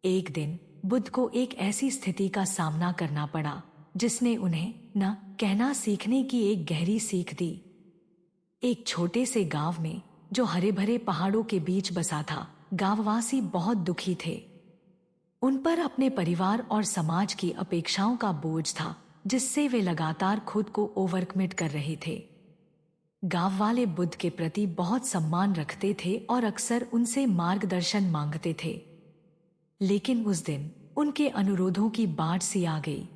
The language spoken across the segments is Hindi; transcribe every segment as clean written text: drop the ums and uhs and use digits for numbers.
एक दिन बुद्ध को एक ऐसी स्थिति का सामना करना पड़ा जिसने उन्हें न कहना सीखने की एक गहरी सीख दी। एक छोटे से गांव में जो हरे भरे पहाड़ों के बीच बसा था, गांववासी बहुत दुखी थे। उन पर अपने परिवार और समाज की अपेक्षाओं का बोझ था, जिससे वे लगातार खुद को ओवरकमिट कर रहे थे। गांव वाले बुद्ध के प्रति बहुत सम्मान रखते थे और अक्सर उनसे मार्गदर्शन मांगते थे। लेकिन उस दिन उनके अनुरोधों की बाढ़ सी आ गई।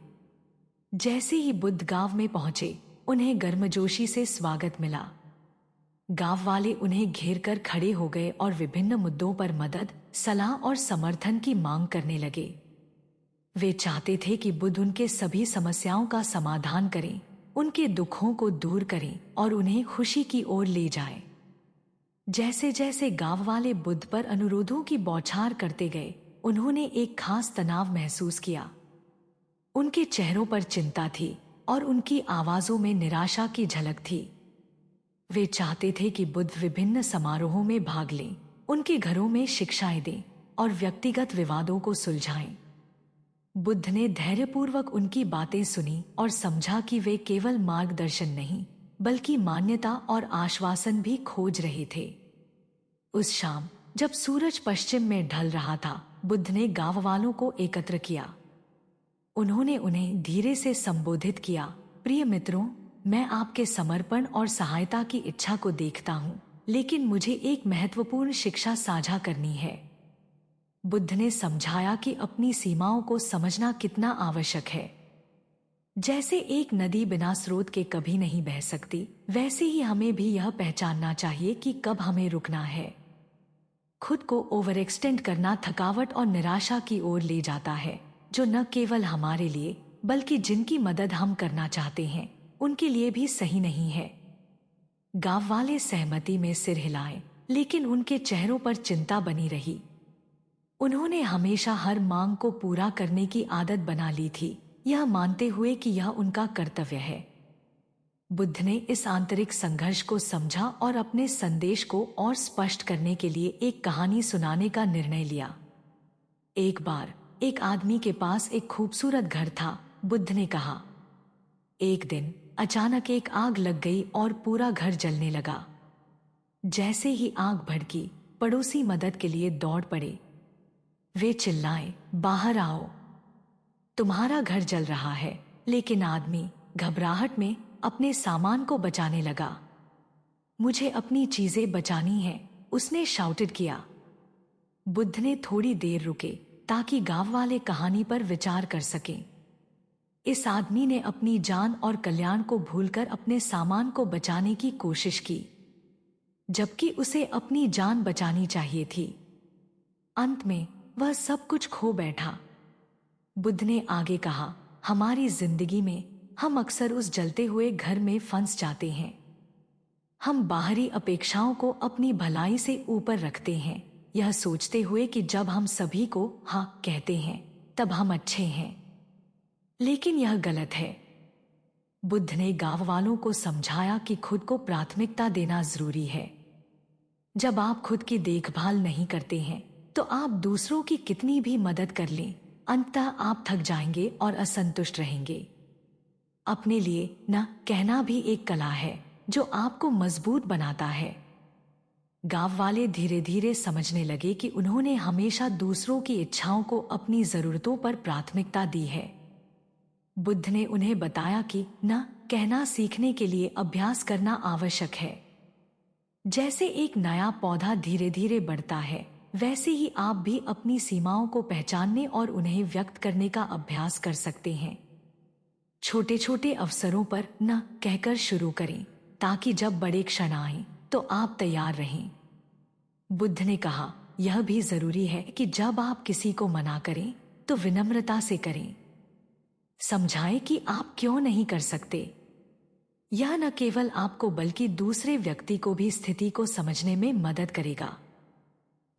जैसे ही बुद्ध गांव में पहुंचे, उन्हें गर्मजोशी से स्वागत मिला। गांव वाले उन्हें घेर कर खड़े हो गए और विभिन्न मुद्दों पर मदद, सलाह और समर्थन की मांग करने लगे। वे चाहते थे कि बुद्ध उनके सभी समस्याओं का समाधान करें, उनके दुखों को दूर करें और उन्हें खुशी की ओर ले जाएं। जैसे जैसे गांव वाले बुद्ध पर अनुरोधों की बौछार करते गए, उन्होंने एक खास तनाव महसूस किया। उनके चेहरों पर चिंता थी और उनकी आवाजों में निराशा की झलक थी। वे चाहते थे कि बुद्ध विभिन्न समारोहों में भाग लें, उनके घरों में शिक्षाएं दें और व्यक्तिगत विवादों को सुलझाएं। बुद्ध ने धैर्यपूर्वक उनकी बातें सुनी और समझा कि वे केवल मार्गदर्शन नहीं, बल्कि मान्यता और आश्वासन भी खोज रहे थे। उस शाम जब सूरज पश्चिम में ढल रहा था, बुद्ध ने गांव वालों को एकत्र किया। उन्होंने उन्हें धीरे से संबोधित किया, प्रिय मित्रों, मैं आपके समर्पण और सहायता की इच्छा को देखता हूँ, लेकिन मुझे एक महत्वपूर्ण शिक्षा साझा करनी है। बुद्ध ने समझाया कि अपनी सीमाओं को समझना कितना आवश्यक है। जैसे एक नदी बिना स्रोत के कभी नहीं बह सकती, वैसे ही हमें भी यह पहचानना चाहिए कि कब हमें रुकना है। खुद को ओवर एक्सटेंड करना थकावट और निराशा की ओर ले जाता है, जो न केवल हमारे लिए बल्कि जिनकी मदद हम करना चाहते हैं उनके लिए भी सही नहीं है। गांव वाले सहमति में सिर हिलाए, लेकिन उनके चेहरों पर चिंता बनी रही। उन्होंने हमेशा हर मांग को पूरा करने की आदत बना ली थी, यह मानते हुए कि यह उनका कर्तव्य है। बुद्ध ने इस आंतरिक संघर्ष को समझा और अपने संदेश को और स्पष्ट करने के लिए एक कहानी सुनाने का निर्णय लिया। एक बार एक आदमी के पास एक खूबसूरत घर था। बुद्ध ने कहा, एक दिन अचानक एक आग लग गई और पूरा घर जलने लगा। जैसे ही आग भड़की, पड़ोसी मदद के लिए दौड़ पड़े। वे चिल्लाए, बाहर आओ, तुम्हारा घर जल रहा है। लेकिन आदमी घबराहट में अपने सामान को बचाने लगा। मुझे अपनी चीजें बचानी है, उसने शाउटेड किया। बुद्ध ने थोड़ी देर रुके ताकि गांव वाले कहानी पर विचार कर सकें। इस आदमी ने अपनी जान और कल्याण को भूलकर अपने सामान को बचाने की कोशिश की, जबकि उसे अपनी जान बचानी चाहिए थी। अंत में वह सब कुछ खो बैठा। बुद्ध ने आगे कहा, हमारी जिंदगी में हम अक्सर उस जलते हुए घर में फंस जाते हैं। हम बाहरी अपेक्षाओं को अपनी भलाई से ऊपर रखते हैं, यह सोचते हुए कि जब हम सभी को हाँ कहते हैं तब हम अच्छे हैं। लेकिन यह गलत है। बुद्ध ने गांव वालों को समझाया कि खुद को प्राथमिकता देना जरूरी है। जब आप खुद की देखभाल नहीं करते हैं तो आप दूसरों की कितनी भी मदद कर लें, अंततः आप थक जाएंगे और असंतुष्ट रहेंगे। अपने लिए न कहना भी एक कला है जो आपको मजबूत बनाता है। गांव वाले धीरे धीरे समझने लगे कि उन्होंने हमेशा दूसरों की इच्छाओं को अपनी जरूरतों पर प्राथमिकता दी है। बुद्ध ने उन्हें बताया कि न कहना सीखने के लिए अभ्यास करना आवश्यक है। जैसे एक नया पौधा धीरे धीरे बढ़ता है, वैसे ही आप भी अपनी सीमाओं को पहचानने और उन्हें व्यक्त करने का अभ्यास कर सकते हैं। छोटे छोटे अवसरों पर न कहकर शुरू करें, ताकि जब बड़े क्षण आएं तो आप तैयार रहें। बुद्ध ने कहा, यह भी जरूरी है कि जब आप किसी को मना करें तो विनम्रता से करें। समझाएं कि आप क्यों नहीं कर सकते। यह न केवल आपको बल्कि दूसरे व्यक्ति को भी स्थिति को समझने में मदद करेगा।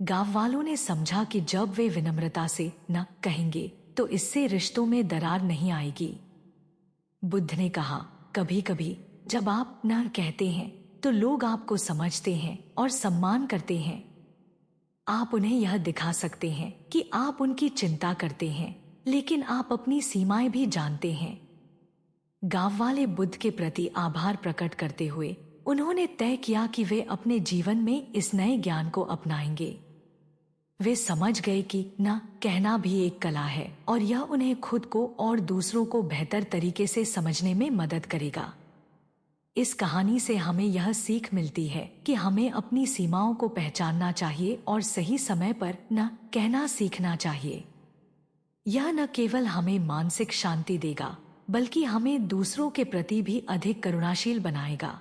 गांव वालों ने समझा कि जब वे विनम्रता से न कहेंगे तो इससे रिश्तों में दरार नहीं आएगी। बुद्ध ने कहा, कभी कभी जब आप न कहते हैं तो लोग आपको समझते हैं और सम्मान करते हैं। आप उन्हें यह दिखा सकते हैं कि आप उनकी चिंता करते हैं, लेकिन आप अपनी सीमाएं भी जानते हैं। गांव वाले बुद्ध के प्रति आभार प्रकट करते हुए उन्होंने तय किया कि वे अपने जीवन में इस नए ज्ञान को अपनाएंगे। वे समझ गए कि न कहना भी एक कला है और यह उन्हें खुद को और दूसरों को बेहतर तरीके से समझने में मदद करेगा। इस कहानी से हमें यह सीख मिलती है कि हमें अपनी सीमाओं को पहचानना चाहिए और सही समय पर न कहना सीखना चाहिए। यह न केवल हमें मानसिक शांति देगा, बल्कि हमें दूसरों के प्रति भी अधिक करुणाशील बनाएगा।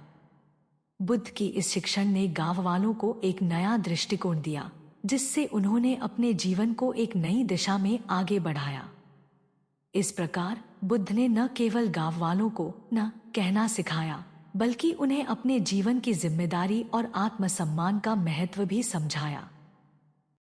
बुद्ध की इस शिक्षण ने गांव वालों को एक नया दृष्टिकोण दिया, जिससे उन्होंने अपने जीवन को एक नई दिशा में आगे बढ़ाया। इस प्रकार बुद्ध ने न केवल गांव वालों को न कहना सिखाया, बल्कि उन्हें अपने जीवन की जिम्मेदारी और आत्मसम्मान का महत्व भी समझाया।